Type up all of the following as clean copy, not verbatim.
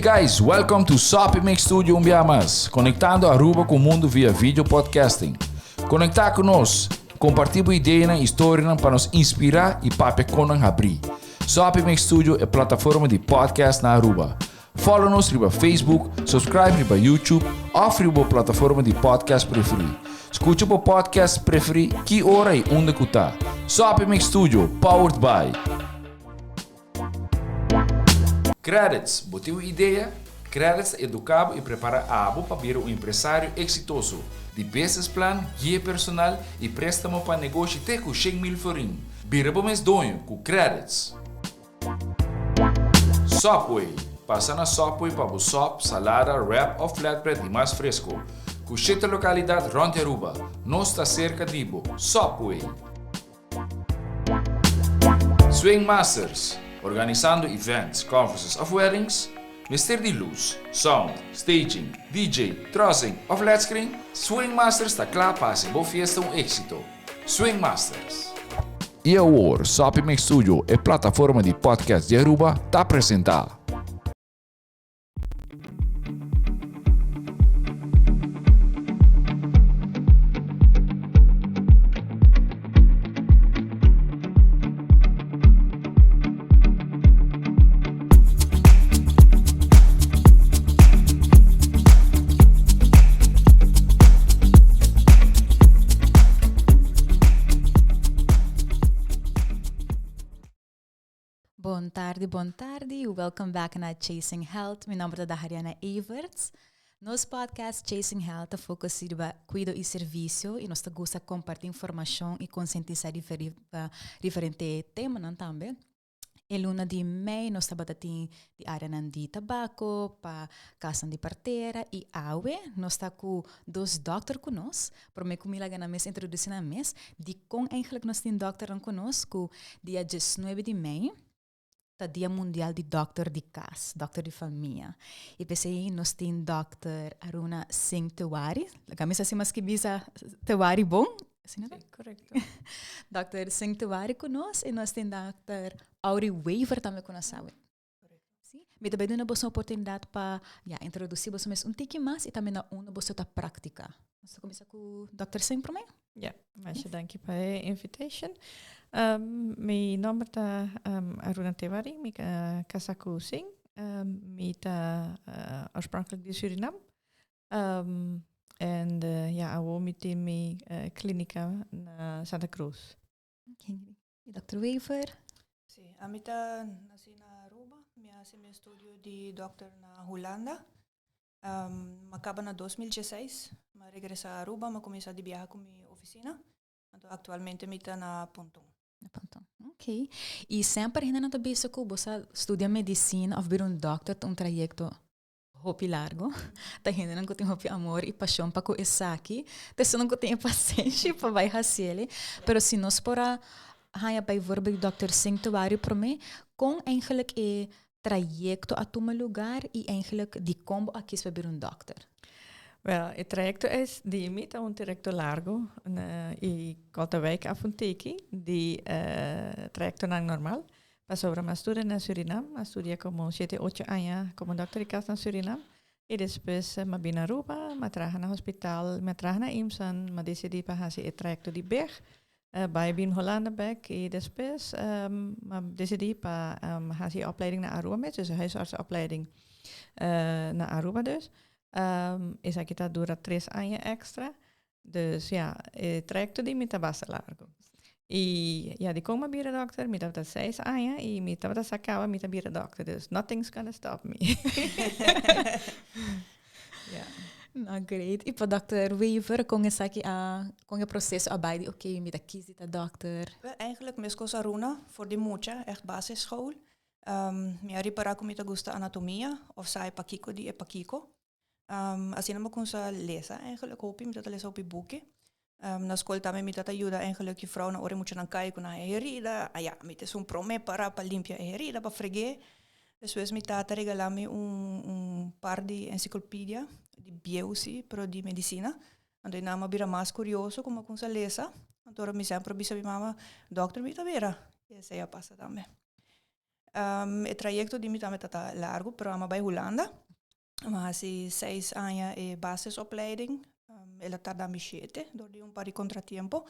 Hey guys, welcome to Sopi Mix Studio Umbiamas, conectando Aruba com o mundo via vídeo podcasting. Conectar conosco, compartilhar ideias e histórias para nos inspirar e para conan abrir. Sopi Mix Studio é plataforma de podcast na Aruba. Follow-nos no Facebook, subscribe no YouTube ou na plataforma de podcast preferido. Escute o podcast preferido que hora e onde que está. Sopi Mix Studio, powered by Credits, botou ideia? Credits educava e prepara a abo para ser um empresário exitoso. De business plan, guia personal e préstamo para negócio até com 100,000 florin. Bira para mês donho com Credits. Subway, passa na Subway para o sop, salada, wrap ou flatbread e mais fresco. Com 7 localidades rond Aruba, nós está cerca de Ibo. Subway. Swing Masters, organizando events, conferences of weddings, Mr. de luz, sound, staging, DJ, trussing of flat screen, Swing Masters está claro para ser boa fiesta éxito. Swing Masters. E agora, Sopi Mix Studio é plataforma de podcast de Aruba, está apresentar. Bom tarde. Welcome back na Chasing Health. Meu nome é Dahariana Everts. Nosso podcast Chasing Health foca-se no cuidado e serviço e nós gostamos de compartilhar informação e conscientizar diferentes temas também. Em luna de maio, nós estamos de área de tabaco, para casa de parteira e água. Nós estamos com dois doutores conosco. Por mim, como eu vou introduzir na mesa, de como eigenlijk nós temos doutor conosco, dia 19 de maio. Dia Mundial de Doctor de Casa, Doctor de Família. E pensei, nós temos Dr. Aruna Singh Tiwari. A camisa assim, mas que bisa Tiwari bom? Assim, sim, correto. Dr. Singh Tiwari conosco e nós temos Dr. Auri Weaver também conosco. Sim? Mas também damos uma oportunidade para introduzir vocês tique mais e também uma boa prática. Vamos começar com o Dr. Singh primeiro? Ja, mas dank je voor de invitation. Mijn naam is Aruna Tiwari, ik Kasaku Singh. Ik oorspronkelijk in Suriname. En ik woon met in mijn klinica in Santa Cruz. Dr. Weaver? Sì, nasci na Aruba, meu studio de doctor na Holanda. Acaba na 2016, mas regressa a Aruba, mas começa a viajar com minha oficina. Então, atualmente, eu estou na Pontão. Ok. E sempre ainda não está que você estuda medicina ou vir doctor, trajecto hopi largo. Tá ainda não tem hopi amor e paixão para começar aqui. Então, não tem paciência para vai fazer. Pero se nós para bijvoorbeeld Dr. Singh Tiwari para mim, com eigenlijk trajecto a tomar lugar e eigenlijk die combo aqui para vir doctor. Wel, het trajecto is die met un trajecto largo e cada week af en teki die trajecto não normal. Pas sobre uma estudia na Suriname, estudia como 7-8 anos como doctor de casa na Suriname. E depois me vim na Aruba, me traga na hospital, me traga na IMSAN, me decidi para fazer o trajecto de berg. Bij Bien Hollanda back e depois me decidi para fazer a opleiding na Aruba, dus een huisartsenopleiding na Aruba dus. Is aqui tá dura 3 anos extra. Dus ja, het trajecto die met basta largo. E ja, die komen bij de dokter, met dat 6 anos e met dat sacava met bij de dokter. Dus nothing's gonna stop me. Ja. Nou, great. E para Dr. Weaver, com esse aqui com o processo abaixo, oké, met de kiezen de dokter. Eigenlijk, mesco Aruna, voor de mocha, echt basisschool. Minha riparaco met gusta anatomia, of sai pakiko die pakiko. Assim não me sa lesa eigenlijk, hoop je dat lezen op je boeken. Na school também me dat ajuda eigenlijk je vrouw na ore moet je dan kijken naar herida. Ah ja, met is prome para limpia herida, para freguer. Depois me tata regalame par de enciclopedia de biologia, pero de medicina. Então eu bira mais curioso como com sa lesa. Então me sempre bisa mama, doctor me tabera. E essa aí passa também. Het trajecto di mita metata largo, programa bij Holanda. Maar si 6 anos e basisopleiding. Ela tarda ambiente, door die un pari contratiempo.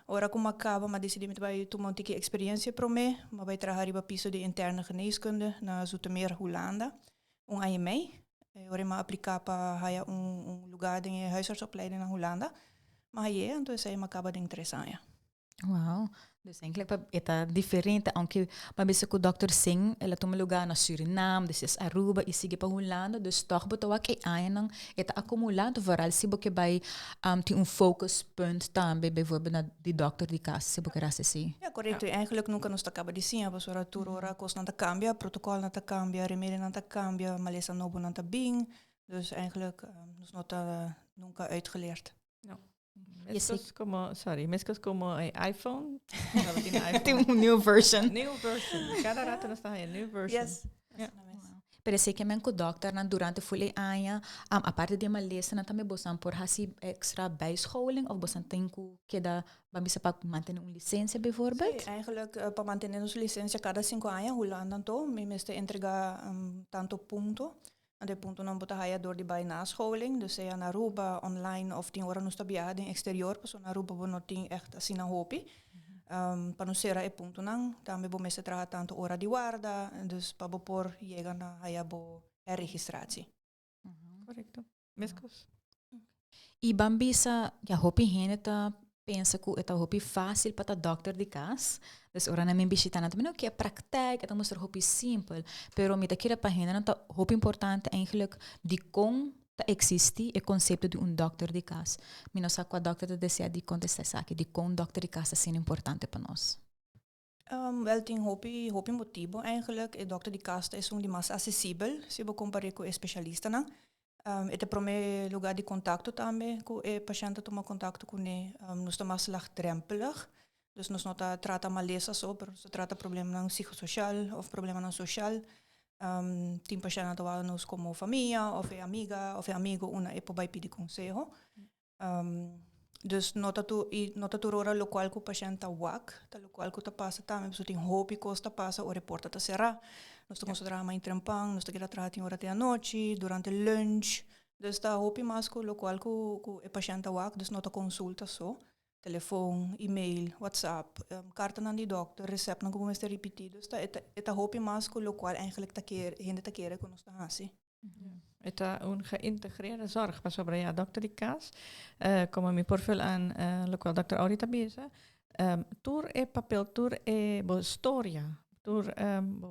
Ora como acaba, maar decidi met bij tomar een experiência pro me, maar bij trabalhar piso de interne geneeskunde na Zoetermeer, Holanda. Un ano e meio. Ora ma aplicar para lugar de huisartsopleiding na Holanda. Maar hij, então essa é acaba de 3 anos. Wow. Dus eigenlijk é diferente, aunque mas que o Dr. Singh, ela toma lugar na Suriname, dus Aruba e sigue para Holanda, dus toch betoa que ainda é acumulado vooral se você vai tem focuspunt também, bijvoorbeeld na die dokter die caso, se você rasse assim. Ja, correto. Ja. Eigenlijk nunca nos acaba de sim, mas ora turora cos não cambia, protocolo não cambia, remédio não cambia, malesa novo não bing. Dus eigenlijk nos nota nunca uitgeleerd. Mescos como iPhone. Tem new version. New version. Cada rato nos está new version. Yes. Ja. Parece que men ko dokter na durante fule anya aparte de uma lesa na também bosan por hasi extra bijscholing of bosan tenku que da bambisa pa manter licença bijvoorbeeld? Sí, eigenlijk para mantener nossa licença cada 5 anos, Holanda então, me meste entregar tanto ponto. En de punto não botar aí door die bij nascholing, dus na Aruba online of 10 horas no stabiade in exterior, dus na Aruba we nog 10 echt assim na hopi. Para não ser e punto não, também vou meste trabalhar tanto hora de guarda, dus para por chegar na aí bo registratie. Correcto. Mescos. E bambisa ja hopi heneta pensa que é hopi fácil para dokter de cas. Dus ora na min bisita na também que é praktijk, é mostrar hopi simpel, pero me daquela página não tá hopi importante eigenlijk de com tá existe o conceito de dokter de cas. Me não sabe qual dokter de deseja de contestar isso aqui, de com dokter de cas é importante para nós. Wel, tem hopi motivo eigenlijk. O dokter de cas é de mais acessível, se você comparar com o especialista, não? É o primeiro lugar de contato também, com o paciente toma contato com ele, nós estamos mais laagdrempelig. Dus nós não trata malesa só, mas trata problema psicossocial ou problema social. Tem paciente que nos como família, ou é amiga, ou é amigo, uma é para pedir conselho. Dus nota tu rora local que o paciente wak, tá local que tá passa também, pessoa tem hope costa passa o reporta tá será. Nós estamos trabalhando em trampang, nós estamos trabalhando hora da noite, durante lunch. Dus tá hope mais que local que o paciente wak, dus nota consulta só. Telefoon, e-mail, WhatsApp, carta naar die dokter, recept nog eens te repeteren. Dus dat hoop je maar dat lokaal eigenlijk te keren kunnen staan. Het is een geïntegreerde zorg. Pas op ja, dokter die kaas. Como mi portfel aan lokaal dokter Aurita Beza. Tour e papel, tour e historia. Tour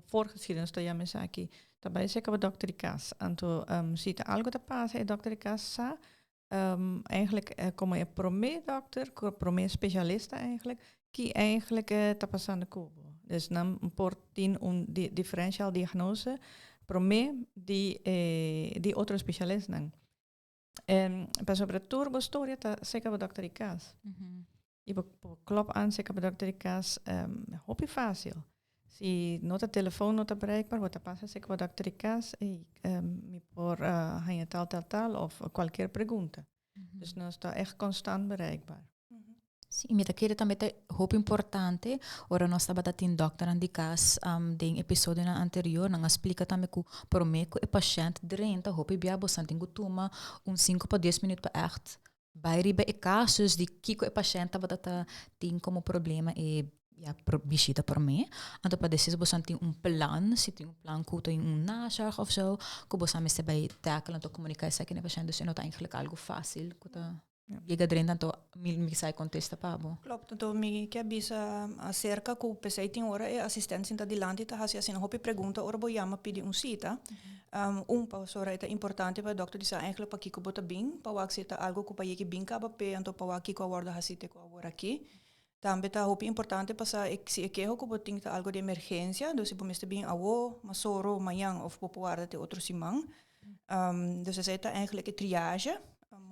voorgeschiedenis dat je me zei aquí. Daarbij zeker we dokter die kaas. En toen ziet algo te passen, dokter die kaas sa. Eigenlijk kom je promé-dokter, promé-specialist eigenlijk, die eigenlijk te passando cubo. Dus dan portin een differential diagnose, promé die otro specialist dan. Pas sobre turbo storia ta zeker bij dokter Ikaas. Je klop aan zeker bij dokter Ikaas, hoop je fácil. Si nota telefoon nota bereikbaar, wat pasa zeker bij dokter Ikaas, me por hanha tal of qualquer pergunta. Dus nós está echt constant bereikbaar. Sim, me daquele também é muito importante. Ora nós estava batendo dokter an die cas den episódio na anterior, não explica também que por mim que o paciente drenta hopi biabo santingo toma 5 para 10 minutos para echt. Bij ribe casos de que o paciente estava tem como problema e ja, visita por mim. Então, para decidir, você tem plan, se tem plan que tem nazorg of zo, que você me bij tackle, então comunicar isso aqui na paciente, dus é not eigenlijk algo fácil, que chega dentro, então me sai contesta para Klopt, então me quer bisa acerca que o PC tem hora é assistência da dilante, tá assim assim, hopi pergunta, ora vou chamar pedir cita. Pausora é importante para o doutor dizer eigenlijk para que que bota bem, para o que algo que para que bem caba pe, então para o que que aborda hasite com agora aqui. Também está muito importante para se é que eu tenho algo de emergência, então se você bem awo, masoro, amanhã ou popular de outro simão, então essa é eigenlijk triage.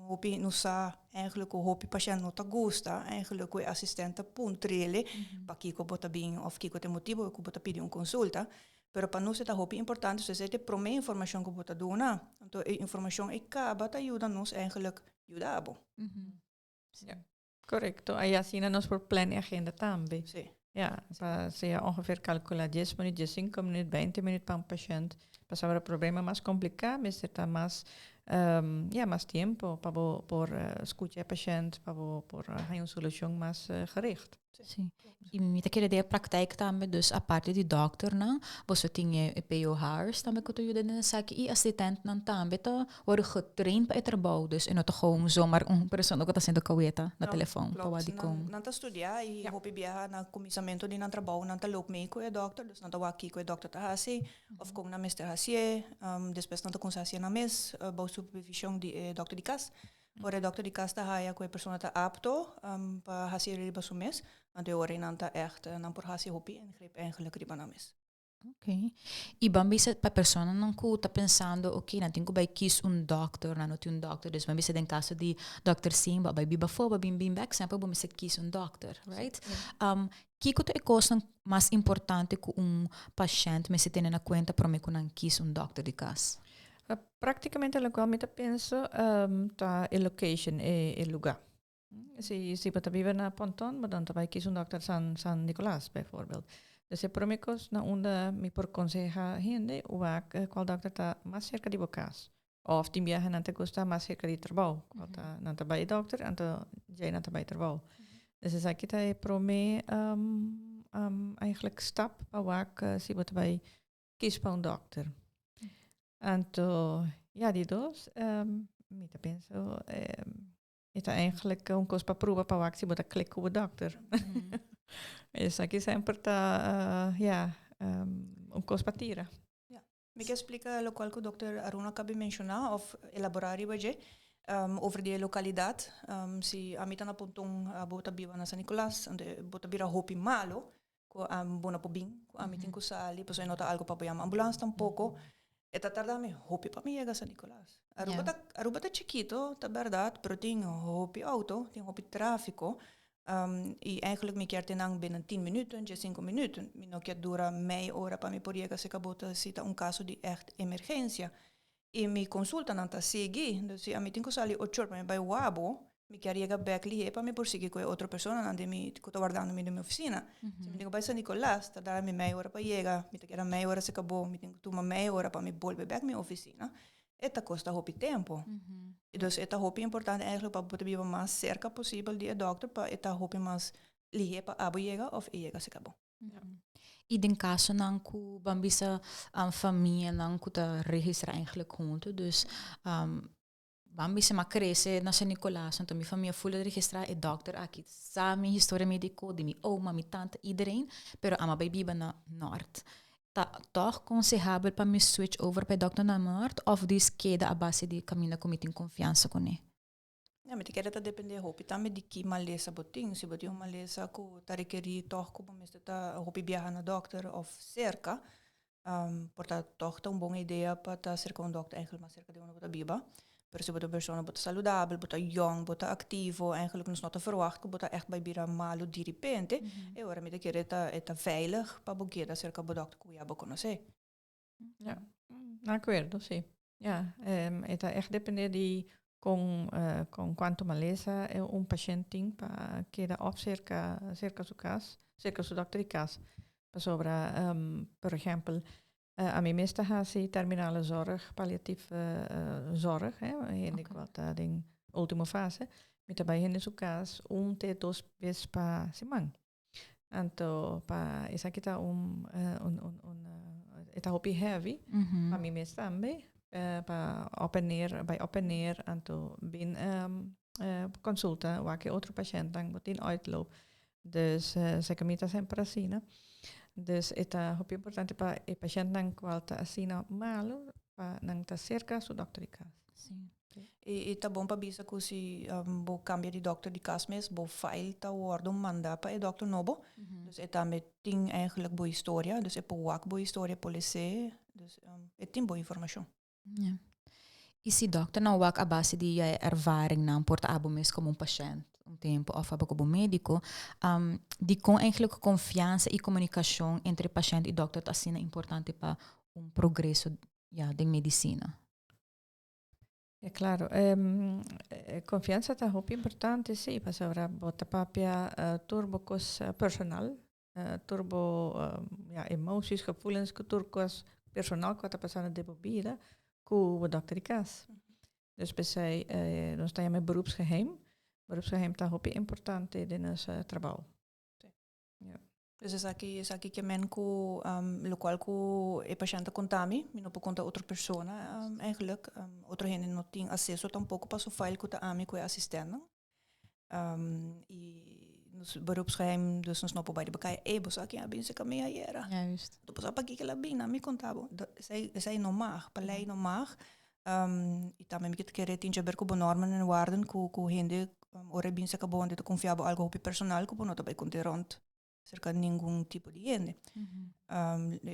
Hopi não sa eigenlijk o hopi paciente não tá gosta, eigenlijk o assistente puntrele, para que bota bem ou que tem motivo que bota pedir consulta. Pero para nós é hopi importante, se é prome informação que bota dona, então a informação é acaba te ajuda nos eigenlijk ajudar. Ja. Correcto. Aí assim nós por plan e agenda também. Sim. Ja, se ongeveer calcula 10 minutos, 5 minutos, 20 minutos para un paciente. Para el problema más complicado, necesita más, más tiempo para por escuchar al paciente, para por una solución más gericht. Sim. E me tá querendo a praktijk também, dus a parte de doctor, né? Você tinha POHs também que tu ajuda nessa aqui e assistente não também tá worden getraind para trabalho, dus en não tá gewoon zomaar persoon que tá sendo kaweta na telefone para wat die kom. Não tá estudar e hopi biha na comissamento de não trabalho, não tá loop mee com o doctor, dus não tá aqui com o doctor tá hasi, of com na Mr. Hasie, depois não tá com Hasie na mes, bou supervisão de doctor de cas. Por o doctor de cas tá haia com a pessoa tá apto para Hasie riba su mes. En de oren anta echt en por hasi hopi en grip eigenlijk riba na mes. Ok. E bambi se para persona não tá pensando, ok, não tenho que kies doctor, não tem doctor, dus bambi se den caso de Dr. Simba, bij biba for, bim back, sempre bambi se kies doctor, right? Que é a coisa mais importante que paciente me se tem na conta para me que kies doctor de casa? Praticamente lo que me penso ta el location e lugar. Si we viven na Ponton, maar dan wij kiezen dokter San Nicolás bijvoorbeeld. Dus je promikos na onda mi por conseja gente o qual dokter ta más cerca de vocas. Of die viajan ante gusta más cerca de trabajo. Qual ta nanta bij dokter ante jij nanta bij trabajo. Dus is ik ta prome eigenlijk stap pa wak si wat wij kies pa un dokter. Anto ja die dos mi ta penso het eigenlijk un cos pa prova pa wak si bota click op dokter. Es aqui sempre tá un cos pa tira. Ja. Me quer explicar lo qual que o Dr. Aruna acaba de mencionar of elaborar ibaje over die localidade. Si amita na pontong bota biwa na San Nicolás, ande bota bira hopi malo, ko bona po bing, ko amitin ko sali, pues nota algo pa boyama ambulance tampoco. Eta tardame hopi pa mi llega San Nicolás. Aruba tá chiquito, tá verdade, pero tem hopi auto, tem hopi tráfico. E eigenlijk me quer tenang binnen 10 minuten, 5 minuten. Me no quer dura meia hora para me poder que se acabou cita um caso de echt emergência. E me consulta não tá seguir, então se a mim tem que sair 8 horas para me vai wabo, me quer chegar back ali para me prosseguir com outra pessoa não de me que tô guardando me de minha oficina. Se me tem que vai San Nicolás, tá dar me meia hora para chegar, me tem que dar meia hora se acabou, me tem que tomar meia hora para me volver back minha oficina. Eta custa hopi tempo. Dus eta hopi importante eigenlijk para poder mais cerca possível de dokter para eta hopi mais lihe para abo chega of chega se acabou. E den caso não que bambisa família não que tá registra eigenlijk junto, dus bambisa ma cresce na San Nicolás, então minha família full registrar e dokter aqui, sabe minha história médica de minha oma, minha tante, iedereen, pero ama bij biba na Noord. Toch aconselhável para me switch over para Dr. na Noord of diz queda a base de caminho com em confiança com ele? Ja, mas quer depender hopi também de que malesa botin, se botin uma malesa que tá requerir toch como mas tá hopi viajar na dokter of cerca, portanto toch tá boa ideia para tá cerca dokter eigenlijk mais cerca de uma bota biba. Pero se bota persona bota saudável, bota young, bota activo, eigenlijk nos nota verwacht que bota echt bij bira malo de repente, e ora me quer eta veilig para boqueira cerca do dokter que já conhecer. Ja, acuerdo, sí. Ja, eta echt depende de con quanto maleza un paciente para queda op cerca su casa, cerca su dokter de casa. Para por ejemplo, a mí me está así terminale zorg, palliatieve zorg, en ik wat ding última fase, met daarbij in su casa te dos vezes pa semana. Anto pa esa kita eta hopi heavy, pa mí me está pa bij op en neer anto bin consulta waar ke outro patiënt dan wat in uitloop. Dus se camita sempre assim, né? Dus eta hopi importante para o paciente não qual tá assim malo para não tá cerca su dokter de casa. Sim. E tá bom para bisa que se bo cambia de dokter de casa mes, bo file tá worden manda para o dokter nobo. Dus eta met ting eigenlijk boa história, dus é pouco boa história police, dus é tem boa informação. Ja. E se dokter não wak a base de ervaring não porta abo mes como paciente tempo of como médico, die com eigenlijk confiança e comunicação entre paciente e dokter assim é importante para progresso de medicina. É claro, confiança está muito importante, sim, para sobre bota papia turbocos personal, turbo emoties, gevoelens, turcos personal que está passando de bebida, com o Dr. Icas. Dus bij zij, dan sta je met beroepsgeheim. Beroepsgeheim is heel importante in ons trabalho. Ja. Dus is aqui que men ko lo qual ko e paciente contami, mi no po conta outra persona eigenlijk, outra gente não tem acesso tampouco para o file que tá ami com assistente. E nos beroepsgeheim dus nos no po bij de bekaya bos aqui a binse kamea era. Juist. Do posa pagi que la bina mi contabo. Sei no mag, palei no mag. E também me querer tinha ver com normen en waarden com gente ora binse ka bonde te confiabo algo op personal ko no to bij conte rond. Cerca de nenhum tipo de higiene.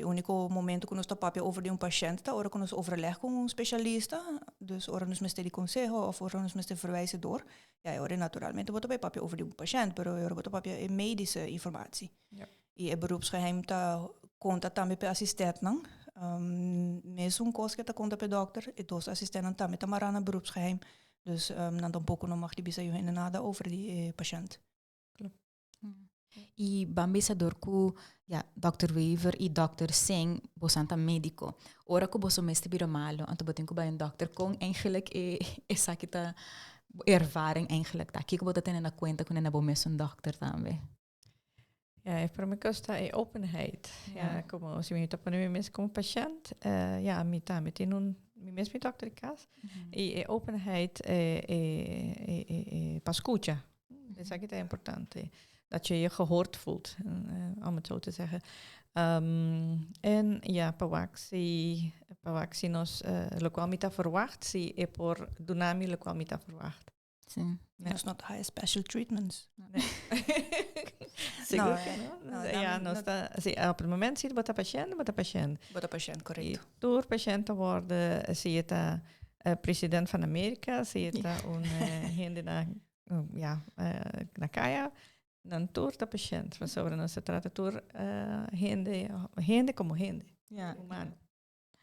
O único momento que nós tapamos over de patiënt, ora que nós overleg com specialista, dus ora nos meste de consejo of ora nos meste verwijzen door. Ja, ora naturalmente bota bij papje over de patiënt, pero ora bota papje medische informatie. Ja. E beroepsgeheim ta conta também pe assistent nang. Mesmo coisa que ta conta pe dokter, e dos assistenten também ta marana beroepsgeheim. Dus dan tampouco não mag die bisa je nada over die patiënt. E bambisador ku Dr. Weaver e Dr. Singh bosanta médico. Ora ku boso meste biro malo, anto botin ku bij een dokter kon eigenlijk esa kita ervaring eigenlijk. Da kiko botat na cuenta kun na bomes een dokter tambe. Ja, para mim custa é openheid. Ja, como se me está para mim mesmo como paciente, me tem me mesmo dokter Icas. E openheid para escuta. Isso aqui é importante. Dat je je gehoord voelt, om het zo te zeggen. En ja, pawak nos lo qual me verwacht, si e por dunami lo qual me verwacht. Sim. It's not high special treatments. Seguro op het moment zie je wat de patiënt. Wat de patiënt, correct. Door patiënten worden, zie je het president van Amerika, zie je het een na Kaya. Dan tour da patiënt, van zo dan se trata tour gente como gente. Ja, humano.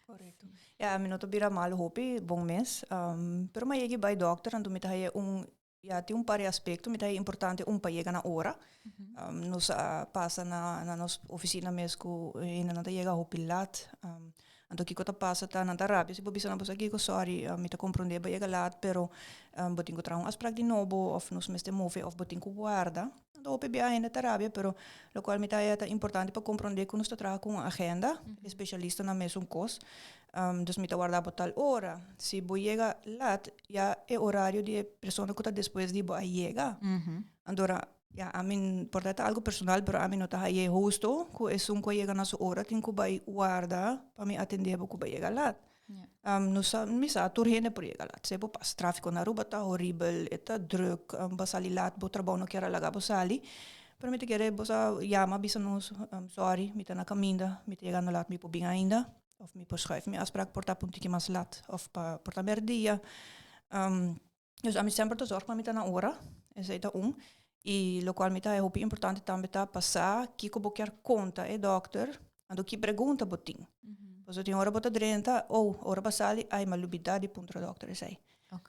Correcto. Ja, minuto bira mal hopi bom mes. Pero ma yegi by doctor and mit haye tem pari aspecto, mit haye importante pa yega na ora. Nos passa na nos oficina mesco e na yega hopi lat. Anto kiko ta passa ta na Arabia, se bobisa na bosa kiko sorry, mi ta comprende ba yega lat, pero botinko traun asprak di nobo of nos meste move of botinko guarda. Do op bia in de Arabia, pero lo cual mi ta é importante para compreender que nos ta traga com agenda, especialista na mesmo cos. Dus mi ta guarda por tal hora. Si bo llega lat, ya é horário de persona que ta después de bo a llega. Andora a mim, portanto, algo personal, pero a mim não está aí justo, que é um que chega na sua hora, tem que vai guardar para me atender, porque vai chegar lá. Não sabe, me sabe, tudo é por chegar lá. Se você passa tráfico na rua, está horrível, está druk, basali lá, o trabalho não quer alagar, basali. Para mim, te querer, você chama, bisa nos, sorry, me está na caminha, me está chegando lá, me pode bem ainda, of me pode schuiven, me afspraak, porta punti que mais lá, of porta merdia. Dus a mim sempre te zorg, maar me está na hora, e sei tá E lo qual mi ta é muito importante também tá passar que eu quero conta é doctor ando que pergunta botin. Pois eu tenho hora bota drenta ou hora passali ai malubidade ponto doctor sei.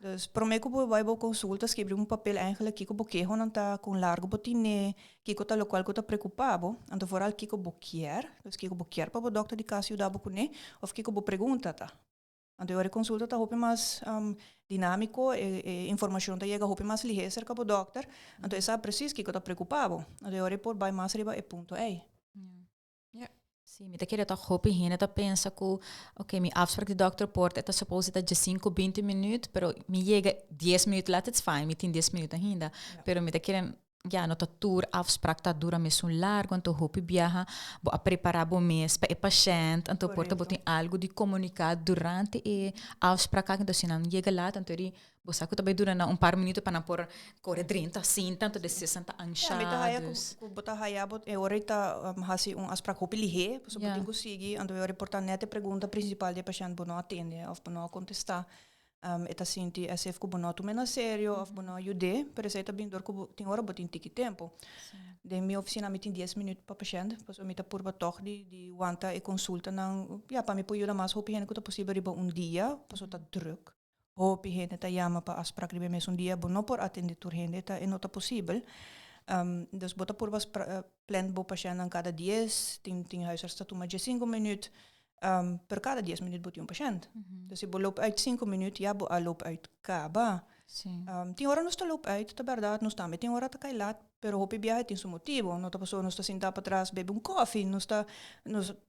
Dus para mim que eu vou consulta escrever papel eigenlijk que eu boquejo não tá com largo botine que eu tá lo qual eu tá preocupado ando foral que eu boquear dus que eu boquear para o doctor de caso da bocune ou que eu pergunta tá. Ando eu consulta tá hope mais dinâmico e informação tá chega hope mais ligeira cerca do doctor. Ando eu sabe preciso que eu tá preocupado. Ando eu por vai mais riba e ponto ei. Sim, me queria tá hope hina tá pensa que okay, mi afspraak de dokter port é tá supposed tá de 5-20 minutos, pero me chega 10 minutos lá, it's fine, me tem 10 minutos ainda. Pero me queria no tour afspraak tá dura mesmo largo, então hope viaja, bo a preparar bo mês para o paciente, então porta botem algo de comunicar durante e afspraak, então se não chega lá, então ele você que também dura par minutos para não por correr 30 assim, tanto de 60 anchados. Ja, botar haya bot e orita hasi afspraak hope lihe, so botem conseguir, então eu reportar net a pergunta principal de paciente bo não atende, of bo não contestar. Eta sinti SF que bono tu mena sério, of bono ajude, pero essa tá bem dor que tem hora botin tiki tempo. De minha oficina me tem 10 minutos para paciente, pois eu me tá por batok de wanta e consulta nang, para me pode mais hope hen que tá possível riba dia, pois tá druk. Hope hen tá chama para afspraak riba mes dia, bono por atender tur hen tá e não tá possível. Dus bota por was plan bo patiënt cada 10, 10 huisarts dat maar 5 minuut. Per cada 10 minuut bot een patiënt. Dus je loop uit 5 minuut, ja, bo loop uit kaba. 10 horas nos loop uit, de verdade, nos também 10 horas tá cai lá, pero hopi viaje tem su motivo, no ta pessoa nos tá sentar para trás, bebe coffee, nos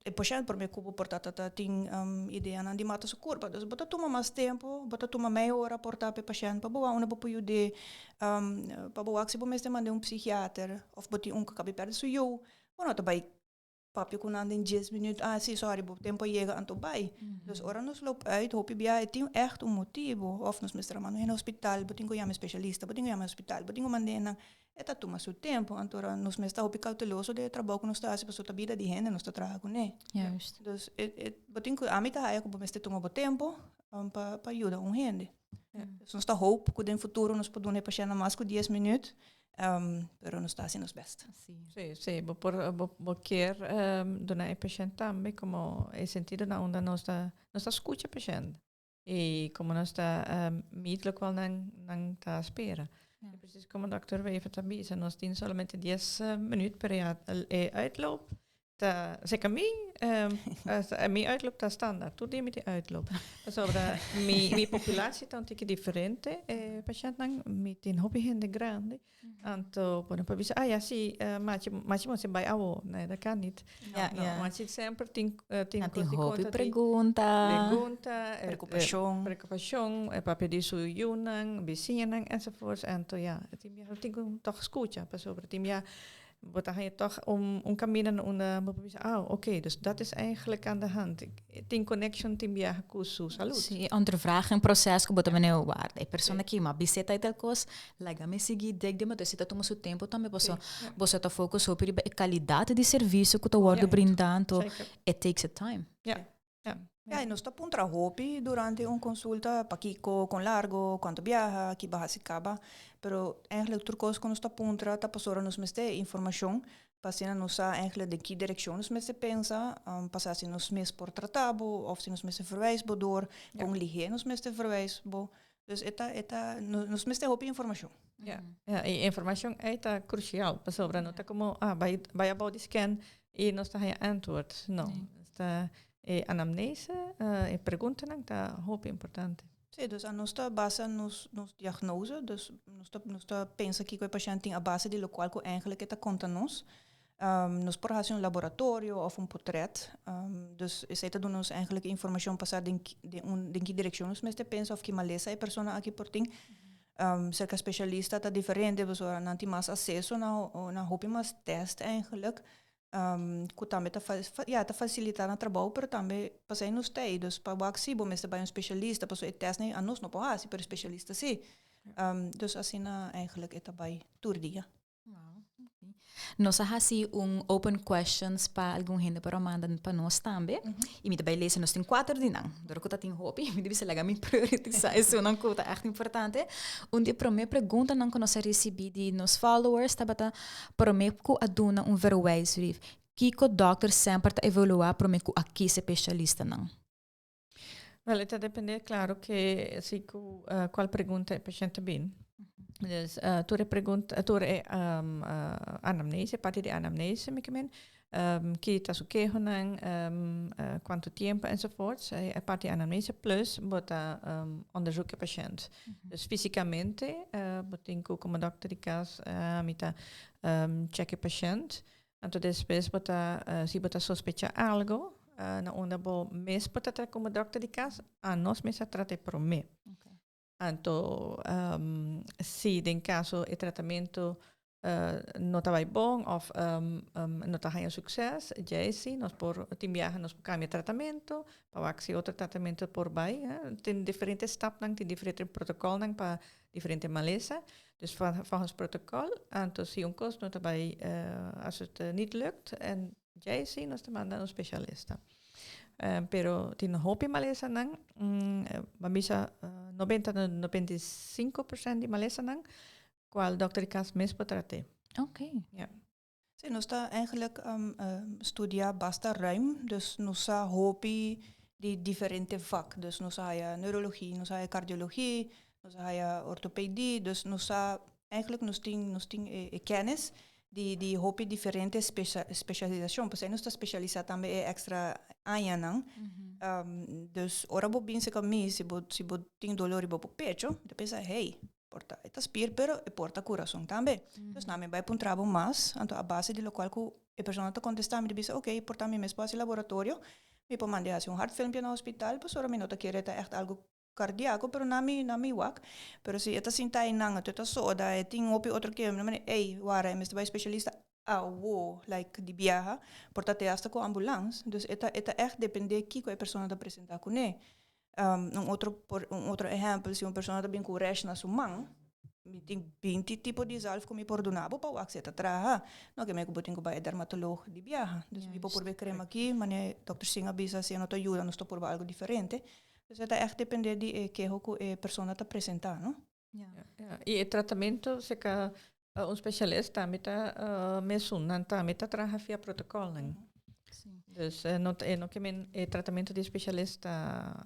e patiënt por me cubo portata tem ideia na de mata su curva, dus bota toma mais tempo, bota toma meia hora portar pe patiënt, pa boa una po de pa boa se bo meste mande psiquiater of boti cabe perde su yo, no ta bai papi kon aan in 10 minuten, sim, sorry, bo tempo chega aan to bij. Dus ora nos loop uit, hoop je het tem echt motivo, of nos mestra mano in hospital, botingo ja specialista, botingo ja hospital, botingo mandena, eta toma su tempo, antora nos mestra hopi cauteloso de trabalho que nos está se pessoa vida de gente nos está trabalhando, né? Juist. Dus botingo amita haya ko mestre toma bo tempo, pa ajuda gente. Dus nos está hoop que no futuro nos podemos patiënt mais que 10 minutos. Pero no está haciendo su best. Sí, por keer dona el paciente también como el sentido na onda no está escucha paciente y como no está mietelijk wel nang ta espera. Precies como doctor Wever también se nos tiene solamente 10 minutos per uitloop. Zeker mijn uitloop dat standaard. Toen die met die uitloop. Dus mijn populatie dan teken differente patiënten met een hobby in de grande. En toen pone pa bisa ja si machi mo se bij awo. Nee, dat kan niet. Ja. Machi sempre tin hobby pregunta, preocupación, papi di su yunang, bisinang enzovoorts. En toen ja, tim ja tin toch escucha, pas over tim ja. Want dan ga je toch om camino oké, dus dat is eigenlijk aan de hand. Tem connection tem viaje com su salud. Sim, ondervragen processo que bota meneu guarda. E persona que uma biseta itel cos, lega me seguir deg mas você toma seu tempo também você tá foco sobre a qualidade de serviço que tu wordo brindando. It takes a time. Ja, e nós está puntra hopi durante consulta pa Kiko con largo, quanto viaja, que baja se acaba, pero eigenlijk turcos con esta puntra ta pasora nos meste informação, pasina nos sa eigenlijk de que direção nos meste pensa, passar se nos mes por tratabo of se nos meste verwijsbo door, con lige nos meste verwijsbo. Dus eta nos meste hopi informação. Ja, e informação é crucial, pasora não tá como vai a body scan e nós tá aí antwoord. Não, está anamnese e pergunta está muito importante. Sim, dus a nossa base nos diagnose, dus nossa pensa que o paciente tem a base de lo qual que eigenlijk está conta nos por fazer laboratório of portret. Dus is het doen ons eigenlijk informatie passar de que direção nos meste pensa of que malesa é persona aqui por ting. Cerca specialista tá diferente, dus não tem mais acesso na hopi mais test eigenlijk. Que também tá facilitando o trabalho, mas também passei nos tei, dus para o axi, bom, mas também specialista, para o teste nem a nós não pode, para specialista sim. Dus assim eigenlijk é também turdia. Nós há open questions para algum gente para mandar para nós também. E me também lezen nós tem 4 dias. Door que tá tem hobby, me deve ser legal me priorizar isso não coisa echt importante. De primeira pergunta não que nós recebi de nos followers, tá bata primeiro que aduna verwijsbrief. Que o doctor sempre tá evaluar primeiro que aqui especialista não. Wel, het depende, claro, que si qual pergunta o paciente bem. Dus tu anamnese, parte de anamnese, que está su quejonang, quanto tempo enzovoorts. Parte de anamnese plus bota onderzoek patiënt. Dus fisicamente, botinco como doctor de cas, mita check patiënt. En tu después bota si bota sospecha algo, na onda bo mes bota tra como doctor de cas, a nos mesa trate pro me. Então, se em caso o tratamento não está bom ou não está tendo sucesso, já sim, nós por viajar nós cambia tratamento, para que outro tratamento por vai, tem diferentes etapas, tem diferentes protocolos para diferentes maleza. Dus volgens protocol, então se cost não está bem, als het niet lukt, en já sim, nós te mandamos specialista. Pero tiene hopi malesa nang, bisa 90-95% de malesa nang, qual dokter kas mes potrate. Oké. Ja. Sim, nós está eigenlijk studia basta ruim, dus nós hopi de diferente vak, dus nós neurologie, nós cardiologie, nós orthopedie, dus nós eigenlijk nos ting kennis die hopi diferente specialização. Pues nos está specializado também é extra anyanang. Dus ora bo bin se kami se bo ting dolor ibo pecho, de pensa hey, porta esta spier pero e porta coração também. Dus na me vai para trabo mas, anto a base de lo qual ku e persona ta contestar me de pensa okay, porta mi mes passe laboratório, me po mande hacer un hartfilmpje na hospital, pues ora me nota quiere ta echt algo cardíaco, pero na mi wak. Pero si esta sinta in nanga, tota so da e ting opi outro que me mane, ei, wara, me vai specialista wo, like di viaja, portate hasta com ambulance. Dus eta echt depende kiko e persona da presenta com ne. Um outro exemplo, se uma persona da bem com rash na sumang, mi ting 20 tipo de zalf com mi perdonabo pa wak seta traha. No que me ko botin ko ba dermatolog di viaja. Dus mi po por be crema aqui, mane Dr. Singa bisa se no to ajuda, nos to por algo diferente. Dus het echt depende de que a persona te presenta, no? E o tratamento se ka un specialist também tá mesunan também tá traga via protocolo, né? Dus no que men tratamento de specialista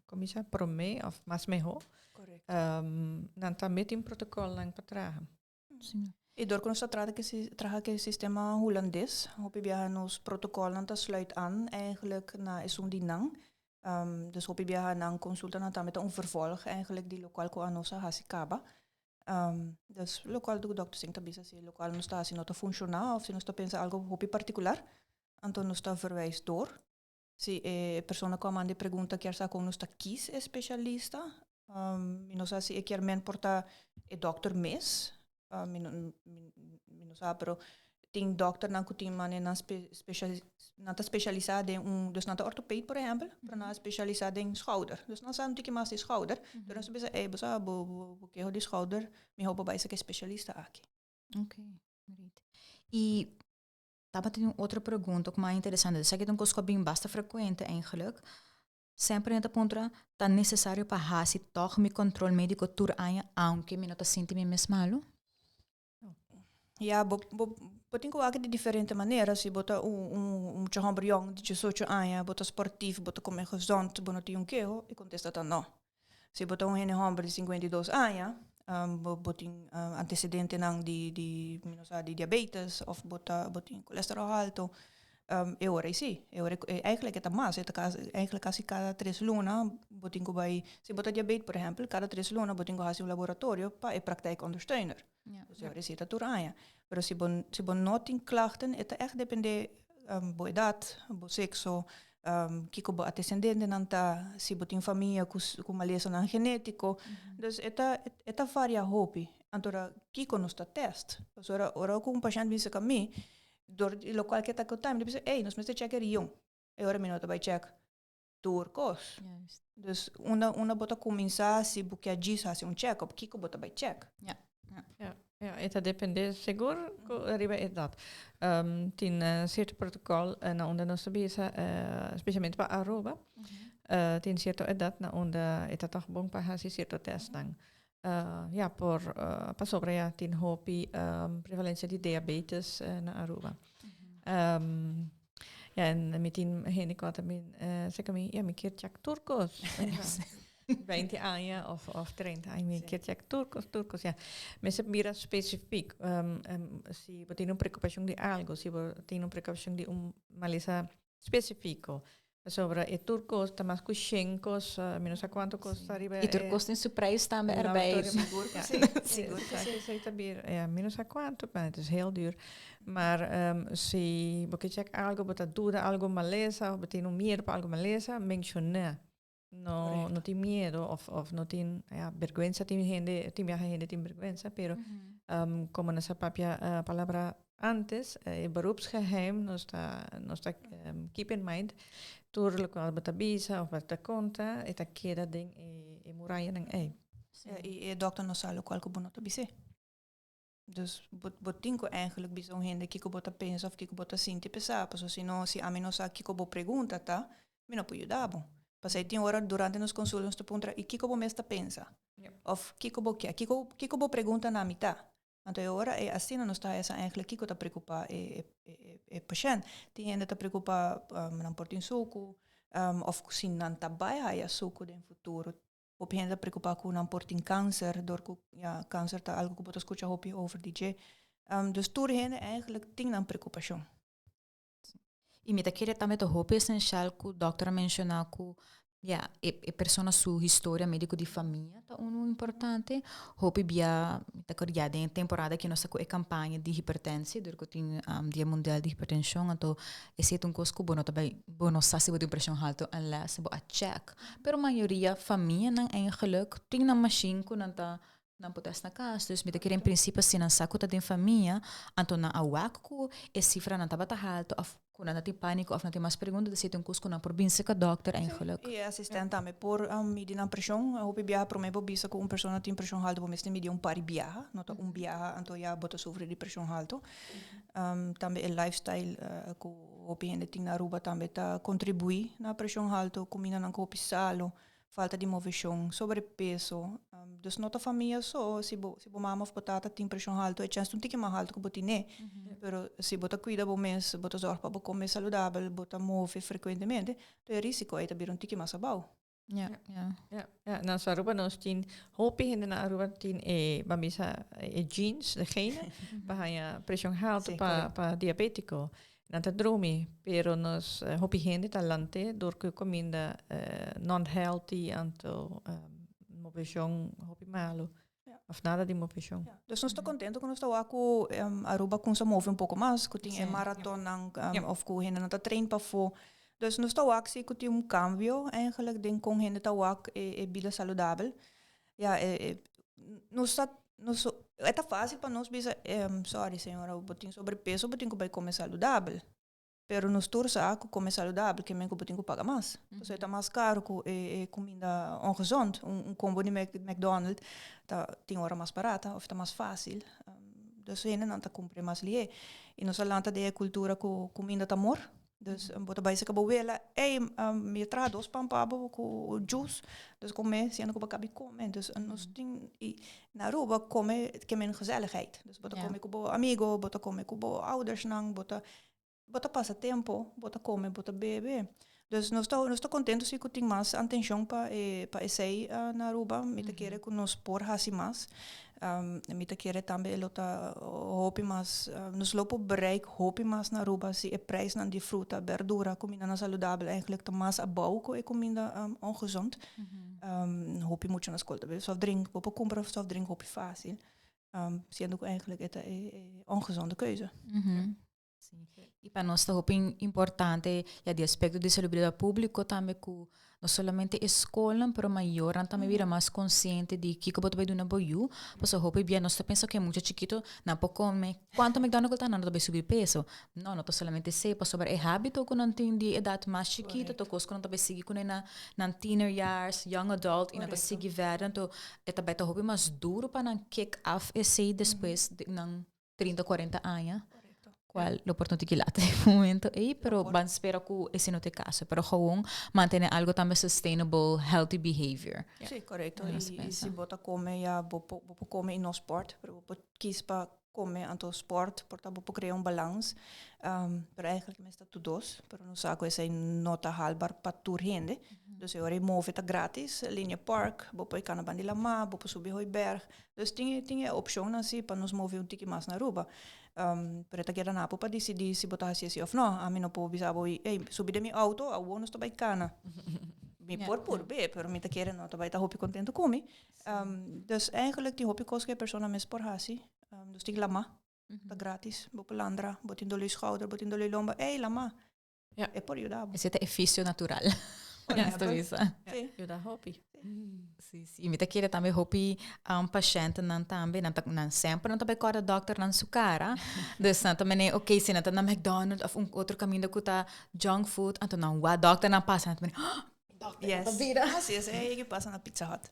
como se chama prome of mas melhor. Correct. Dan também tem protocolo lá para traga. Sim. E door ons traga que sistema holandês, op je nos protocollen dat sluit aan eigenlijk na isundinang. Dus op je een consultant met een vervolg eigenlijk die lokaal ko anosa hasikaba. Dus lokaal do dokter sing tabisa se lokaal no sta sino to funciona of sino sta pensa algo hopi particular. Anton no sta verwijs door. Si persona kom aan de pregunta que sa con no sta kies specialista. No sa si kier men porta dokter mes. No sa pero tem dokter na kutim mane na specializado em dus na de orthopeed por exemplo, para na specializado em schouder. Dus na sabe que mais de schouder. Dus nós pensa bosa bo que de schouder, me roupa vai ser que especialista aqui. Ok, great. E tava tendo outra pergunta que mais interessante. Sei que tem coisa bem bastante frequente eigenlijk. Sempre nessa ponta tá necessário para hasi toch mi controle médico tur aia, aunque me não tá sentindo mesmo malo. Ja, botin ko de diferente maneiras. Se bota chambrion de 18 anos, bota sportief, bota comer gezond, bota ti quejo, e contesta dat no. Se bota hene hombre de 52 anos, botin antecedente nang di diabetes of botin colesterol alto. Ora sim, eigenlijk het mas, eigenlijk als ik cada 3 luna, botin ko bij, se bota diabetes, por exemplo, cada 3 luna botin ko hasi un laboratório pa e praktijkondersteuner. Dus je ziet dat door pero si bon noting klachten, het echt depende bo edad, bo sexo, kiko bo antecedente nanta, si botin familia ku malesa nan genetico. Dus het varia hopi. Antora kiko no sta test. Dus ora ku un patient bisa kami, door lo qual que ta ko time, bisa nos meste checker jong. E ora minuto by check door kos. Dus una bota começar si buke agis hasi un check-up, kiko bota by check. Ja, het depende seguro arriba é dat. Tem certo protocolo na onde nós sabemos, especialmente para Aruba, tem certo edad na onde é toch bom para fazer certo testing. Ja, para sobre ja, tem hopi prevalência de diabetes na Aruba. Ja, en met die heen ik wat zeg ik ja, een keer check turcos. 20 anos of 30 anos que check turcos ja. Mas se mira específico, se você tem uma preocupação de algo, se você tem uma preocupação de maleza específico, sobre e turcos, tá mais cuchencos, menos a quanto custa arriba. E turcos tem seu preço também erbij. Seguro que sim. Ja, menos a quanto, maar het is heel duur. Maar se você check algo, você dúvida algo maleza, ou você tem medo para algo maleza, menciona. No tem medo of no tem vergüenza, tem gente tem vergüenza, pero como nessa papia palavra antes, beroepsgeheim, nos está keep in mind, tuurlijk wel bata visa of bata conta, eta queda ding e muraya nang E dokter no sabe qual que bonota bise. Dus botinko eigenlijk bijzonder hende kiko bota pensa of kiko bota sinti pesa, so se a mim não sabe kiko bo pergunta tá, me não pode ajudar bom. Passei tem hora durante nos consultas te puntra e kiko bo mesta pensa. Of kiko bo kiko bo pergunta na mitad. Want ora é assim não está essa eigenlijk kiko tá preocupa e patiënt. Tem ainda tá preocupa não portin suco, of sin nan tabai haya suco den futuro. Hopi gente preocupar com não portem câncer, door câncer tá algo que você escuta hopi over DJ. Dus toer gente eigenlijk tem een preocupação. E me queria também to hopi essencial que o doutor mencionou que e persona su história médico de família tá importante. Hopi bia ta corria em temporada que nossa campanha de hipertensão, durante tem dia mundial de hipertensão, então esse é coisa que bono também bono sassi de pressão alta unless bo a check. Pero maioria família não eigenlijk tem na machine que não pode na casa, dus met in principe se não saco tá de família, então na awaco e cifra não tá bata alto, of quando não tem pânico, of não tem mais perguntas, de se tem curso na província que doctor eigenlijk. E assistente também por medir na pressão, hopi bia pro me bisa com pessoa tem pressão alta, bo mesmo medir pari bia, nota bia, então já bota sofrer de pressão alta. Também o lifestyle que hopi ainda tem na Aruba também tá contribui na pressão alta, combina na hopi salo. Falta de movição, sobrepeso. Dus nota família só, se bo mama of batata tem pressão alta, é chance que mais alto que botine. Pero se bota cuida bo mês, bota zorg para comer saudável, bota move frequentemente, então é risco é também tique mais abau. Ja. Na Aruba nós tem hopi na Aruba tem bamisa jeans, de gene, para pressão alta para diabético. Nanta dromi, pero nos hopi gente talante door que comida non-healthy anto movição hopi malo. Of nada de movição. Dus nós estamos contentes com nós aqui Aruba com se move pouco mais, que tem marathon of que gente não tá trein para fo. Dus nós estamos aqui que tem cambio, eigenlijk denk com gente tá aqui vida saudável. Nós é fácil para nós dizer, sorry senhora, eu botinho sobrepeso, botinho que vai comer saudável. Pero nos tursa que comer saudável, que men que botinho paga mais. Então é mais caro que comida ongezond, combo de McDonald's, tem hora mais barata, ou tá mais fácil. Dus a gente não tá comprar mais ali. E nós falamos de cultura que comida tá mor. Dus bota bij zich bouwela, me traz 2 pampabo com juice, dus come, se não cabe comer, dus nós tem na Aruba come que men gezelligheid, dus bota come com amigo, bota come com ouders nang, bota passa tempo, bota come, bota bebe. Dus nós estou contentes que tem mais atenção para esse na Aruba, me te querer que nós por hasi mais. Me te querer também lota hopi mais nos lopo bereik hopi mais na Aruba se é prijs na die fruta, verdura, comida na saudável eigenlijk te mais abau ko é comida ongezond. Hopi moet je na escola também, soft drink, popo comprar soft drink hopi fácil. Sendo que eigenlijk é ongezonde keuze. Sim. E para nós também importante é de aspecto de celebridade público também que não somente escola, pero maior também vira mais consciente de que você vai dar na boiú. Pois eu hope bem, nós pensa que é muito chiquito, não pode comer. Quanto McDonald's tá não vai subir peso? Não solamente sei, para sobre é hábito que não tem de idade mais chiquita, to coisa que não vai seguir com na teenager years, young adult, e não vai seguir verão, então é também to hope mais duro para não kick off esse depois de 30, 40 anos. Qual l'opportunità che late nel momento però van spera che esse não te caso però gewoon mantenere algo também sustainable healthy behavior. Sim, correto. E se bota come bopo come in sport, pero bopo kies pa come anto sport, porta bopo crea balans. Pero eigenlijk meesta tu dos, pero no saco esse nota halbar pa tour gente. Dus eu remove ta gratis, linha park, bopo ikana bandila ma, bopo subir Hooiberg. Dus tinha opção assim para nos mover tiki mais na Aruba. Pero esta queda na para decidir se botar assim ou não. A mim não pode avisar, subir de meu auto, a uno estou bem cana. Me por bem, pero me tá querendo, não vai estar hopi contento comigo. Dus eigenlijk die hopi kost que persona mes por assim. Dus die lama, tá grátis, bopo landra, botin dole schouder, botin dole lomba, lama. É por ajudar. Esse é efício natural. Eu da hopi. Sim. E me queria também hopi paciente não também não sempre não também corre doctor não sua cara. Dus não também ok se não tá na McDonald's ou outro caminho que tá junk food, então não o doctor não passa também. Doctor, yes. Assim é que passa na Pizza Hut.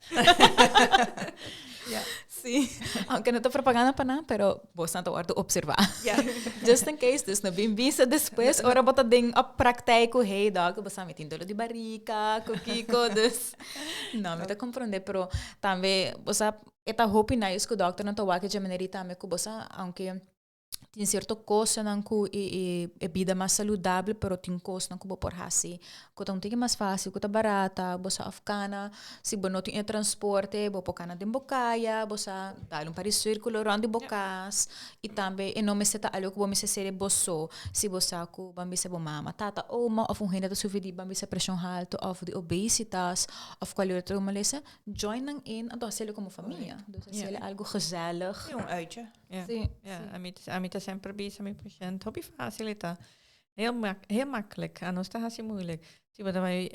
Sim. Aunque não tô propaganda para nada, pero você não tá observar. Just in case, dus não bem vista depois, ora bota ding a praktijk hey doctor, você me tem dor de barriga, coquico, dus não me tá compreender, pero também você eta hope na isso que o doctor não tá waque de maneira também que você, aunque tem certo coisa não que é vida mais saudável, pero tem coisa não que vou por assim, que não tem mais fácil, que tá barata, você afcana, se você não tem transporte, vou por cana de bocaia, você dá para círculo onde bocas, e também e não me seta algo que você ser bosso, se você com bambi se mama, tata ou uma of gente da sufidi bambi se pressão alta, of de obesitas, of qualquer outra maleza, join in, então se como família, então se é algo gezellig. É uitje. Ja, Sim, ja. sim. A mim tá sempre bezig met patiënt. Hobby facilita. Heel makkelijk. En ons is het moeilijk. Zie wat wij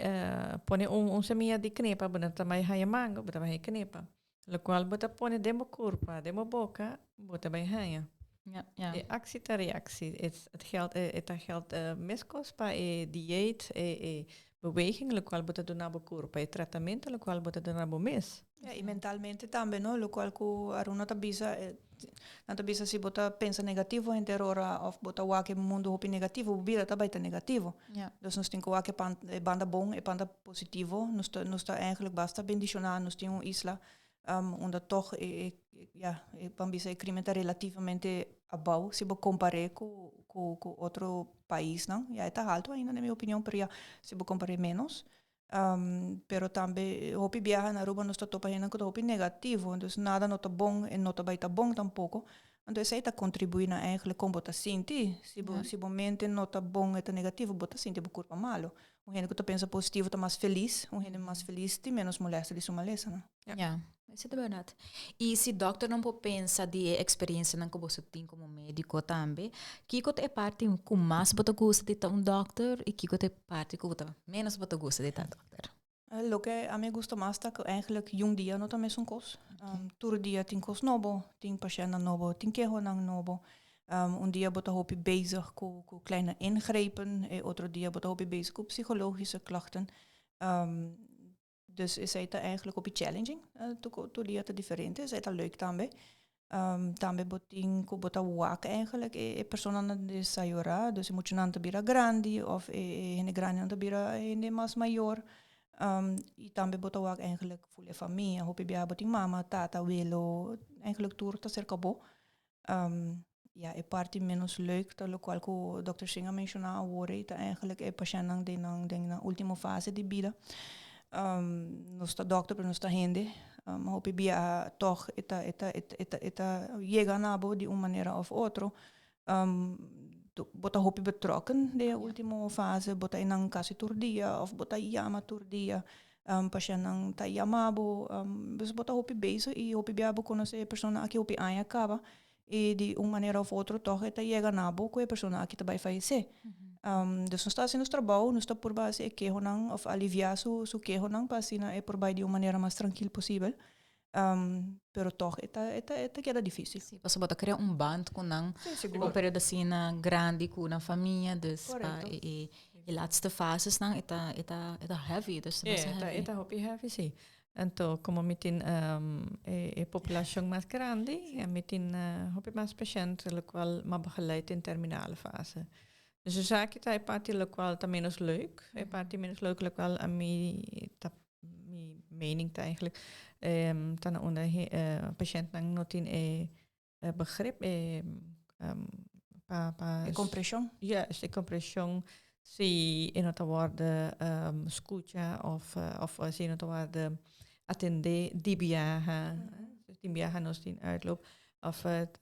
pone onze mia di knepa, maar dat wij haya mango, maar wij knepa. Lo qual bota pone demo curva, demo boca, bota bij haya. Ja. De actie te reactie. Het geldt miskospa, dieet, beweging, lo qual bota doen abo curva, trattamento, lo qual bota doen abo mis. Ja, e mentalmente também, no? Lo qual ku aruna tabisa, tabisa si bota pensa negativo en terrora of bota wake mundo hopi negativo, bira tabaita negativo. Ja. Dus nos tem que wake banda bom e banda positivo, nos tá eigenlijk basta bendicionar, nos tem isla, onde toch bambisa crimenta relativamente abau, se bo compare com outro país, não? Ja, está alto ainda na minha opinião, pero ja, se bo compare menos. Pero também hopi viaja na Aruba não está topa ainda com hopi negativo, então nada não está bom e não está bem tá bom tampouco. Então isso aí está contribuindo eigenlijk com bota sinti, se bo mente não está bom e tá negativo, bota sinti bo corpo malo. Um gente que tá pensa positivo tá mais feliz, um gente mais feliz tem menos molesta de sua maleza, né? Ja, isso é verdade. E se o doutor não pode pensar de experiência que você tem como médico também, que é parte que mais você gosta de um doutor e que é parte que você menos você gosta de um doutor? Lo que a mim gusta mais é que eigenlijk jong dia não também são cos. Todo dia tem cos novo, tem patiënten novo, tem queijo novo. Dia bota hopi bezig com kleine ingrepen, outro dia bota hopi bezig com psychologische klachten. Dus is het eigenlijk op challenging. Toen die het different is, het leuk também. Também botin ko bota wak eigenlijk personen de sayora, dus moet je nan te bira grandi of hene grandi nan te bira hene mas mayor. E também bota wak eigenlijk voor familie, hopi bia botin mama, tata, welo, eigenlijk toer ta cerca bo. Ja, e parte menos leuk, dat lo qual ko Dr. Singa menciona ore, ta eigenlijk patiënten die na última fase de vida. Nosta dokter, pero nosta gente, hopi bia toch eta llega nabo de uma maneira of outro. Bota hopi betrokken de última fase, bota inang kasi turdia of bota yama turdia. Patiënten ta yamabo, dus bota hopi bezig e hopi bia bo conoce persona aqui hopi aya acaba. E de uma maneira ou outra, toch eta chega na boca e a pessoa aqui também vai fazer. Dus nós está sendo trabalho, nós está por base e que honang of aliviar su que honang para assim é por base de uma maneira mais tranquila possível. Pero toch eta queda difícil. Sim, você bota criar band com um período assim grande com a família, dus e laatste fases não eta heavy, dus eta hopi heavy sim. Então, como metin população mais grande, metin hopi mais patiënten, lo qual ma begeleid in terminale fase. Dus de zaak is een parte lo qual ta menos leuk, een parte menos leuk lo qual a mi mening ta eigenlijk ta onder patiënt nang notin begrip Compression. Ja, is de compression si in het woord scucha of si in het woord attende die biaha nos din uitloop of het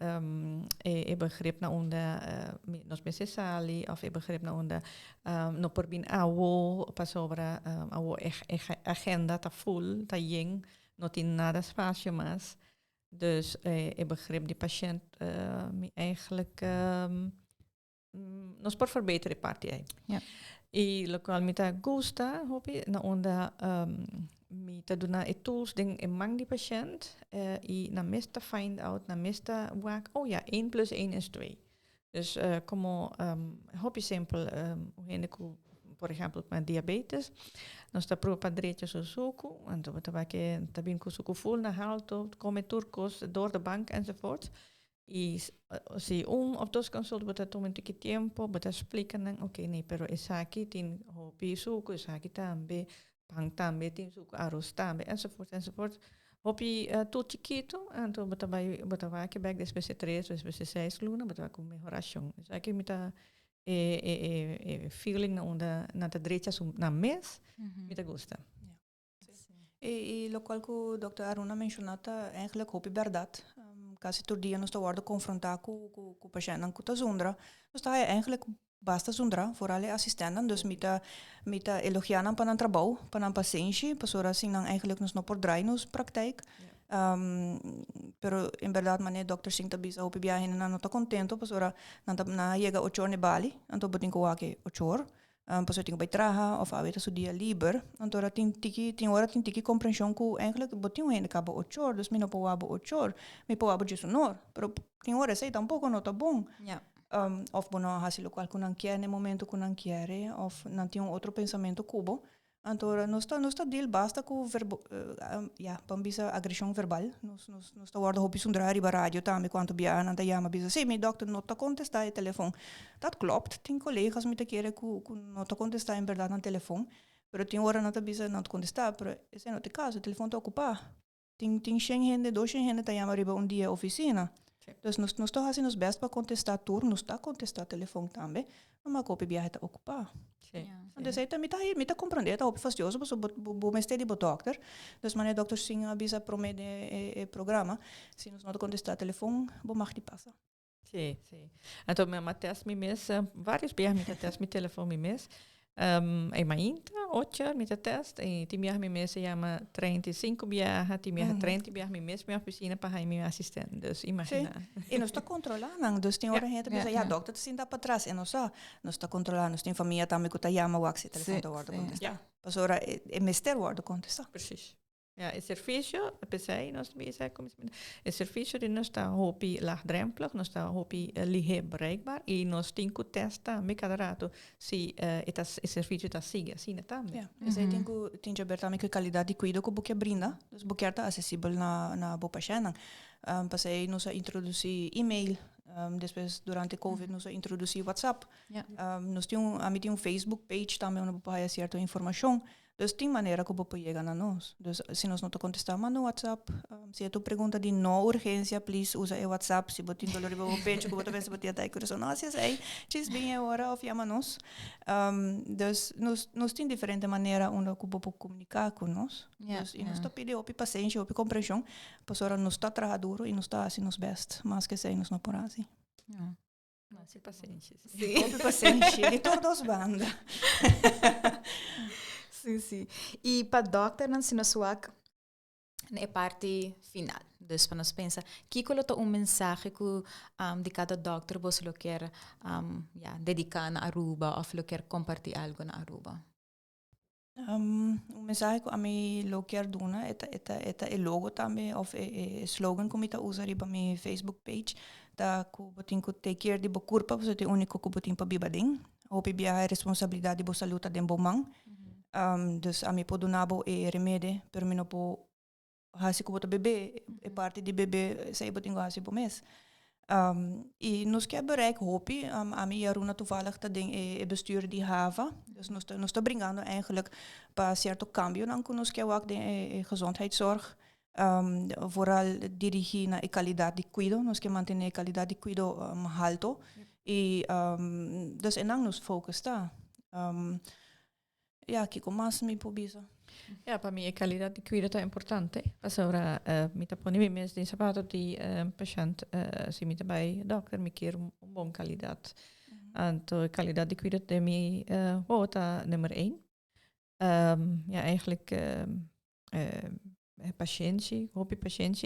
begrip na onder nos necessali of begrip na onder no por bin awo pasobra awo agenda ta full ta ying not in nada espacio mas dus begrip die patiënt eigenlijk nos por verbeteren parte ja. E lo qual mi ta gusta hopi na onda mi ta dona tools ding mang die patiënt e na mista find out na mista wak 1 + 1 is 2. Dus como hopi simpel por ejemplo met diabetes nós ta prova padrecha so suco então ta que ta bin com suco full na alto come turcos door de bank enzovoort. E se of dos consult bota toma um tempo, bota explica ok, pero essa aqui tem hopi suco, essa aqui também, pão também tem suco, arroz também, enzovoort. Hopi tot chiquito, anto bota que bag después de 3, después de 6 luna, bota com mejoração. Dus aqui mita feeling na ta derecha na mes, mita gusta. E lo qual que o Dr. Aruna mencionou eigenlijk hoop verdade. Quase todo dia nós estamos confrontar com o paciente que está zondra. Nós está eigenlijk basta zondra, vooral de assistenten. Dus mita elogianan para o trabalho, para o paciente, para assim não eigenlijk nós não por draaien nos praktijk. Pero en verdad mané dokter sing tabi sa hopi biyahe na não está contento, pasora na chega 8 horas de Bali, anto botin ko wake 8 horas. Pastor tinha bij traga of aveta su dia liber. Antora tin tiki compreensão que eigenlijk botin hende cabo 8 horas, dus mi no poabo 8 horas, mi poabo just 1 hora. Pero tin hora sei tampoco no tá bom. Yeah. Of bono hasi lo qual kunan quiere no momento kunan quiere, of não tinha outro pensamento cubo. Antora não está deal basta com verbo pambisa agressão verbal. Nos está guarda hopi sundrar riba radio também quanto bia nanta yama bisa. Sim, mi dokter não tá contestar e telefone. Dat klopt. Tem colegas me te querem que não tá contestar em verdade no telefone. Pero tem hora nanta bisa não contestar, pero esse não é o caso, o telefone tá ocupado. Tem 100 gente, 200 gente tá yama riba dia oficina. Dus nós estamos fazendo os best para contestar turno, nós está contestar telefone também, mas a copia bia tá ocupado. Dus aí também tá compreender, tá op fastioso, mas o mestre de dokter, dus mané dokter sim avisa promete programa, se nós não contestar telefone, bo mag die passa. Sim. Então me test me mes, vários bias me test me telefone me mes. Em mijn intra, 8 met de test. En 10 jaar met mij se chama 35 jaar, 10 jaar 30 jaar met mij minha piscina para mijn assistente. Dus imagina. E nós está controlando, dus tem hora gente pensa, dokter te sinta para trás, e nós está controlando, nós tem família também que tá chama o axi telefone da guarda contestar. Pasora é mestre guarda contestar. Precies. Ja, het serviço, pensei, nós também é como o serviço de nós está hopi laagdrempelig, nós está hopi lige bereikbaar e nós temos que testar me cada rato se o serviço está siga, assim também. Ja, dus aí tem que ver também que qualidade de cuidado que o buque brinda, dus o buque está acessível na boa paixão. Passei nós a introduzir e-mail, depois durante COVID nós a introduzir WhatsApp. Nós temos Facebook page também onde pode certa informação. Dus tem maneira que você chegar a nós. Dus se nós não te contestamos no WhatsApp, se a tua pergunta de não urgência, please usa o WhatsApp. Se você tem dolor de peito, que você pensa que você tem coração, não, se é, diz bem a hora ou chama nós. Dus nós tem diferente maneira onde você pode comunicar com nós. Dus e nós está pedindo paciência, compreensão, para nós está trabalhando e nós está assim nos best, mas que sei nós não por assim. Mas paciência. Sim, paciência de todas as bandas. Sim. E para dokter dan sinusuak na parte final. Dus para nós pensar, que coloca mensagem que de cada dokter você lo quer dedicar na Aruba ou lo quer compartilhar algo na Aruba. Mensagem que a mim lo quer dar é logo também ou slogan que eu uso riba minha Facebook page, da que eu tenho que take care de boa você é o único que eu tenho para bibading. Ou a responsabilidade de boa saúde de bom dus a mi pode nabo e remédio per mim não po hasi ko bota bebê e parte de bebê sei botin go hasi po mês e nos quer bereik hopi a mi Aruna toevallig dat ding e bestuur die hava dus nos está bringando eigenlijk para certo cambio dan que nos quer ook de gezondheidszorg vooral dirigir na qualidade de cuido nos quer manter qualidade de cuido alto e dus en dan nos focus tá que com mais me pobisa. Para mim a qualidade de cuidado é importante. Pasora me tá pondo mesmo de sapato de paciente se me tá bei dokter me quer bom qualidade. Então a qualidade de cuidado de mim tá número 1. Eigenlijk patiëntie,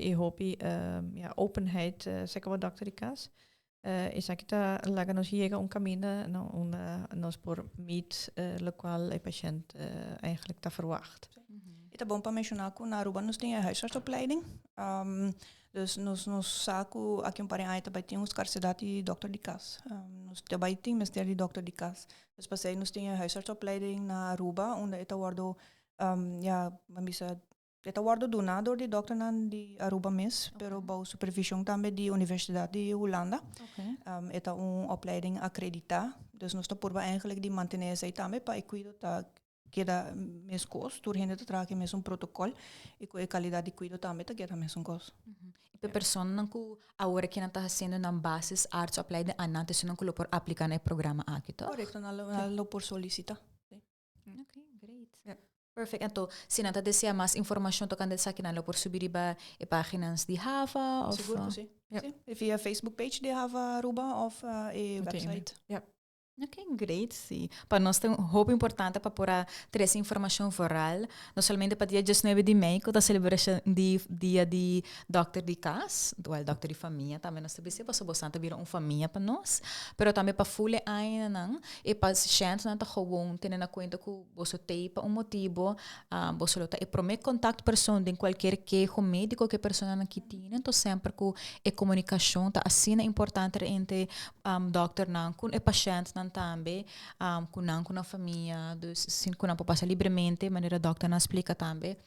e hopi openheid zeker wat dokter die kas. Is aqui tá lá nos chega caminho nós por meet lo qual o paciente eigenlijk está verwacht. Het is bom para mencionar que na Aruba nós tem a huisartsopleiding. Dus nos saco aqui parem aí também tem uns carcedados de dokter de cas. Nos também tem mestre de dokter de cas. Dus passei nós tem a huisartsopleiding na Aruba onde het wordt het wordt gedaan door de dokter de Aruba mes, pero bij supervisie também de Universidade de Holanda. Het is een opleiding accreditada, dus nós estamos eigenlijk die mantener zij também para cuidar queda mes cos, tur gente te traga mes um protocolo e com a qualidade de cuidado também te queda mes um cos. E para pessoas que agora que não está fazendo na basis artsopleiding anante se não que por aplicar no programa aqui, tá? Correcto, não por solicitar. Okay, great. Yeah. Perfect. Então, se não deseja mais informação, tu kan aqui na por subir a páginas de Hava of Seguro que sim. Yep. Sim. Via Facebook page de Hava Aruba of website. Ok, great, sim. Para nós tem roupa importante para pôr ter essa informação oral, não somente para dia 19 de maio, que é a celebração de dia de doctor de casa, do doctor de família, também nós sabemos que você está virando uma família para nós, mas também para fully ainda e para gente não está gewoon tendo na conta que você tem para motivo, você está e prometer contato pessoa de qualquer queijo médico que a pessoa não tem, então sempre que a comunicação está assim é importante entre doctor não com o paciente não também com a família, assim que não pode passar livremente, maneira doctor não explica também.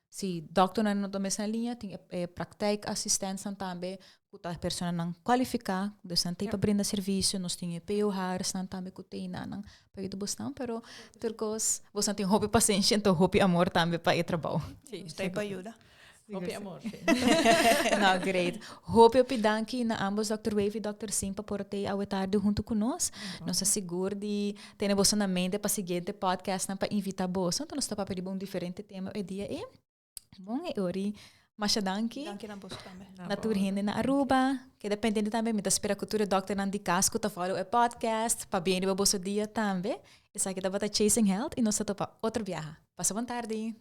Se doctor não toma essa linha, tem prática assistência também, que a pessoa não qualificar, dus não tem para brindar serviço, nós temos POHs, não também que tem não para ir do bastão, pero turcos, você tem hobby paciência, então hobby amor também para ir trabalho. Sim, Está aí para ajuda. Hobby amor. Não, great. Hope eu pedanque na ambos Dr. Wave e Dr. Simpa por ter a tarde junto conosco. Nós asseguro de ter você na mente para seguir o podcast para invitar você. Então nós estamos para um diferente tema o dia e bom é ori. Mas danke. Danke na posto também. Na turhinde na Aruba, que dependendo também, me espera cultura Dr. Nandi Casco tá follow o podcast para bem para você dia também. Essa aqui tá para Chasing Health e nós estamos para outra viagem. Passa boa tarde.